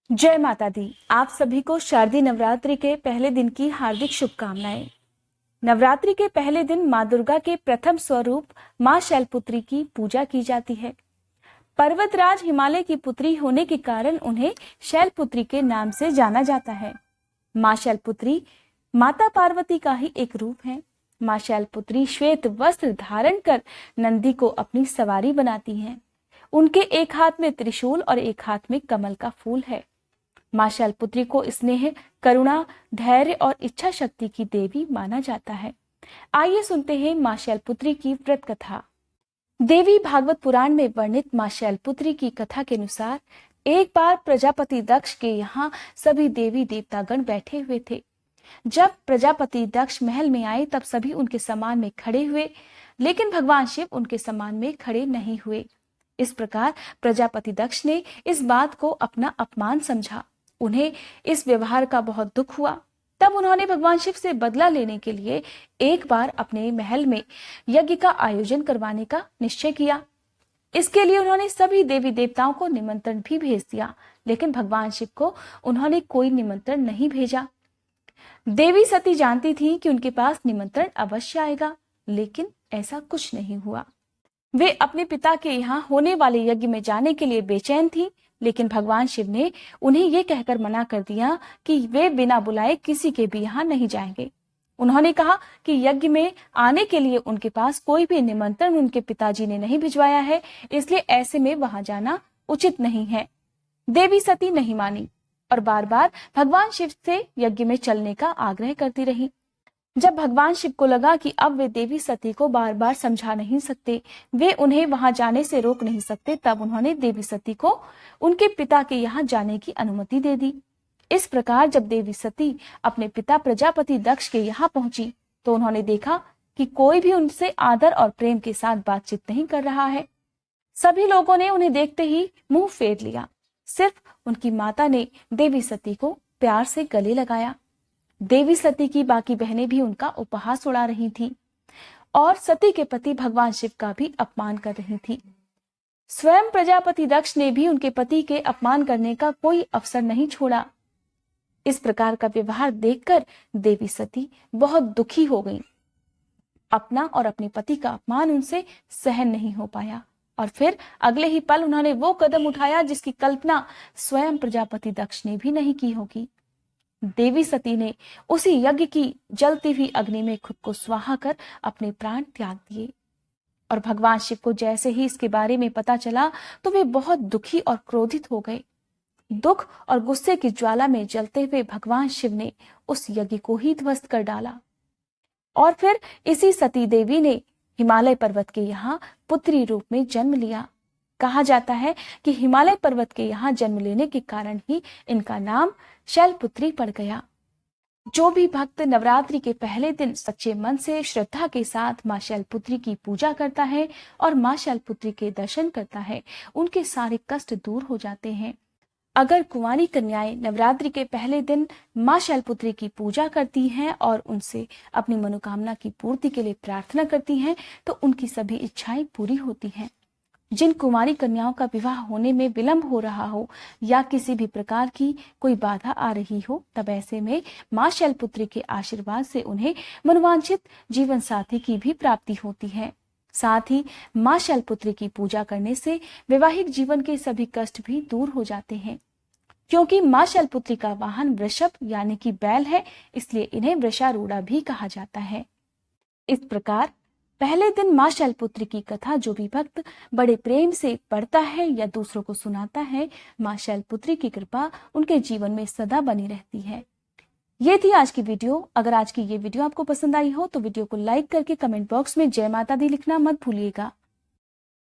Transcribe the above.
जय माता दी। आप सभी को शारदीय नवरात्रि के पहले दिन की हार्दिक शुभकामनाएं। नवरात्रि के पहले दिन मां दुर्गा के प्रथम स्वरूप मां शैलपुत्री की पूजा की जाती है। पर्वतराज हिमालय की पुत्री होने के कारण उन्हें शैलपुत्री के नाम से जाना जाता है। मां शैलपुत्री माता पार्वती का ही एक रूप है। मां शैलपुत्री श्वेत वस्त्र धारण कर नंदी को अपनी सवारी बनाती हैं। उनके एक हाथ में त्रिशूल और एक हाथ में कमल का फूल है। मां शैलपुत्री को स्नेह, करुणा, धैर्य और इच्छा शक्ति की देवी माना जाता है। आइए सुनते हैं मां शैलपुत्री की व्रत कथा। देवी भागवत पुराण में वर्णित मां शैलपुत्री की कथा के अनुसार एक बार प्रजापति दक्ष के यहाँ सभी देवी देवतागण बैठे हुए थे। जब प्रजापति दक्ष महल में आए तब सभी उनके सम्मान में खड़े हुए, लेकिन भगवान शिव उनके सम्मान में खड़े नहीं हुए। इस प्रकार प्रजापति दक्ष ने इस बात को अपना अपमान समझा। उन्हें इस व्यवहार का बहुत दुख हुआ। तब उन्होंने भगवान शिव से बदला लेने के लिए एक बार अपने महल में यज्ञ का आयोजन करवाने का निश्चय किया। इसके लिए उन्होंने सभी देवी देवताओं को निमंत्रण भी भेज दिया, लेकिन भगवान शिव को उन्होंने कोई निमंत्रण नहीं भेजा। देवी सती जानती थी कि उनके पास निमंत्रण अवश्य आएगा, लेकिन ऐसा कुछ नहीं हुआ। वे अपने पिता के यहाँ होने वाले यज्ञ में जाने के लिए बेचैन थी, लेकिन भगवान शिव ने उन्हें ये कहकर मना कर दिया कि वे बिना बुलाए किसी के भी यहाँ नहीं जाएंगे। उन्होंने कहा कि यज्ञ में आने के लिए उनके पास कोई भी निमंत्रण उनके पिताजी ने नहीं भिजवाया है, इसलिए ऐसे में वहां जाना उचित नहीं है। देवी सती नहीं मानी और बार बार भगवान शिव से यज्ञ में चलने का आग्रह करती रही। जब भगवान शिव को लगा कि अब वे देवी सती को बार बार समझा नहीं सकते, वे उन्हें वहां जाने से रोक नहीं सकते, तब उन्होंने देवी सती को उनके पिता के यहाँ जाने की अनुमति दे दी। इस प्रकार जब देवी सती अपने पिता प्रजापति दक्ष के यहाँ पहुंची तो उन्होंने देखा कि कोई भी उनसे आदर और प्रेम के साथ बातचीत नहीं कर रहा है। सभी लोगों ने उन्हें देखते ही मुंह फेर लिया। सिर्फ उनकी माता ने देवी सती को प्यार से गले लगाया। देवी सती की बाकी बहनें भी उनका उपहास उड़ा रही थीं और सती के पति भगवान शिव का भी अपमान कर रही थीं। स्वयं प्रजापति दक्ष ने भी उनके पति के अपमान करने का कोई अवसर नहीं छोड़ा। इस प्रकार का व्यवहार देखकर देवी सती बहुत दुखी हो गईं। अपना और अपने पति का अपमान उनसे सहन नहीं हो पाया और फिर अगले ही पल उन्होंने वो कदम उठाया जिसकी कल्पना स्वयं प्रजापति दक्ष ने भी नहीं की होगी। देवी सती ने उसी यज्ञ की जलती हुई अग्नि में खुद को स्वाहा कर अपने प्राण त्याग दिए। और भगवान शिव को जैसे ही इसके बारे में पता चला तो वे बहुत दुखी और क्रोधित हो गए। दुख और गुस्से की ज्वाला में जलते हुए भगवान शिव ने उस यज्ञ को ही ध्वस्त कर डाला। और फिर इसी सती देवी ने हिमालय पर्वत के यहाँ पुत्री रूप में जन्म लिया। कहा जाता है कि हिमालय पर्वत के यहाँ जन्म लेने के कारण ही इनका नाम शैलपुत्री पड़ गया। जो भी भक्त नवरात्रि के पहले दिन सच्चे मन से श्रद्धा के साथ मां शैलपुत्री की पूजा करता है और मां शैलपुत्री के दर्शन करता है, उनके सारे कष्ट दूर हो जाते हैं। अगर कुंवारी कन्याएं नवरात्रि के पहले दिन मां शैलपुत्री की पूजा करती हैं और उनसे अपनी मनोकामना की पूर्ति के लिए प्रार्थना करती हैं तो उनकी सभी इच्छाएं पूरी होती हैं। जिन कुमारी कन्याओं का विवाह होने में विलंब हो रहा हो या किसी भी प्रकार की कोई बाधा आ रही हो, तब ऐसे में मां शैलपुत्री के आशीर्वाद से उन्हें मनोवांछित जीवन साथी की भी प्राप्ति होती है। साथ ही मां शैलपुत्री की पूजा करने से वैवाहिक जीवन के सभी कष्ट भी दूर हो जाते हैं। क्योंकि मां शैलपुत्री का वाहन वृषभ यानी कि बैल है, इसलिए इन्हें वृषारूढ़ा भी कहा जाता है। इस प्रकार पहले दिन मां शैलपुत्री की कथा जो भी भक्त बड़े प्रेम से पढ़ता है या दूसरों को सुनाता है, मां शैलपुत्री की कृपा उनके जीवन में सदा बनी रहती है। ये थी आज की वीडियो। अगर आज की ये वीडियो आपको पसंद आई हो तो वीडियो को लाइक करके कमेंट बॉक्स में जय माता दी लिखना मत भूलिएगा।